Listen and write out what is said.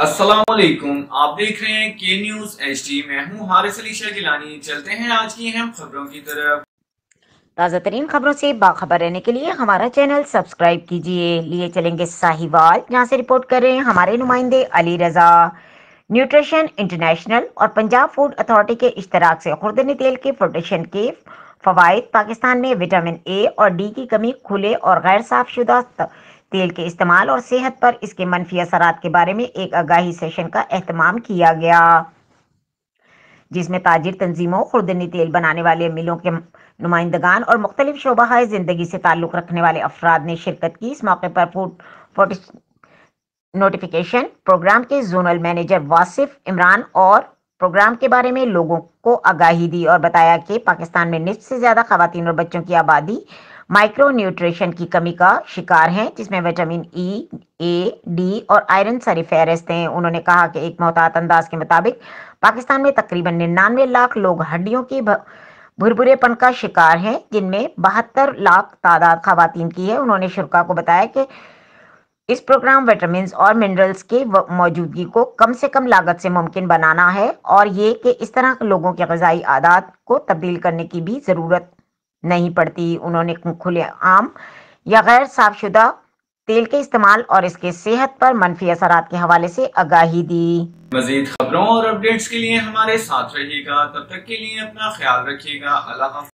अस्सलामुअलैकुम, आप देख रहे हैं के न्यूज HD। मैं हूं हारिस अली शाह गिलानी। चलते हैं आज की अहम खबरों की तरफ। ताज़ा तरीन खबरों से बाखबर रहने के लिए हमारा चैनल सब्सक्राइब कीजिए। लिए चलेंगे साहिवाल, जहां से रिपोर्ट कर रहे हैं हमारे नुमाइंदे अली रजा। न्यूट्रिशन इंटरनेशनल और पंजाब फूड अथॉरिटी के इश्तराक से खुर्दनी तेल के प्रोटेक्शन के फवाइद, पाकिस्तान में विटामिन ए और डी की कमी, खुले और गैर साफशुदा तेल के इस्तेमाल और सेहत पर इसके मनफी असरात के बारे में एक आगाही सेशन का एहतमाम किया गया, जिसमें ताजिर तंजीमों, खुर्दनी तेल बनाने वाले मिलों के नुमाइंदगान और मुख्तलिफ शोबा जिंदगी से ताल्लुक़ रखने वाले अफराद ने शिरकत की। इस मौके पर फूड नोटिफिकेशन प्रोग्राम के जोनल मैनेजर वासिफ इमरान और प्रोग्राम के बारे में लोगों को आगाही दी और बताया कि पाकिस्तान में निस्फ से ज्यादा खवातीन और बच्चों की आबादी माइक्रो न्यूट्रिशन की कमी का शिकार हैं, जिसमें विटामिन ई, ए, डी और आयरन सर फहरिस्त हैं। उन्होंने कहा कि एक मोहतात अंदाज के मुताबिक पाकिस्तान में तकरीबन 99 लाख लोग हड्डियों के भुरभुरेपन का शिकार हैं, जिनमें 72 लाख तादाद खवातीन की है। उन्होंने शुरा को बताया कि इस प्रोग्राम विटामिन और मिनरल्स की मौजूदगी को कम से कम लागत से मुमकिन बनाना है और ये कि इस तरह लोगों के ग़िज़ाई आदात को तब्दील करने की भी ज़रूरत नहीं पड़ती। उन्होंने खुले आम या गैर साफशुदा तेल के इस्तेमाल और इसके सेहत पर मनफी असरात के हवाले से आगाही दी। मज़ीद खबरों और अपडेट्स के लिए हमारे साथ रहिएगा। तब तक के लिए अपना ख्याल रखिएगा। अल्लाह हाफ़िज़।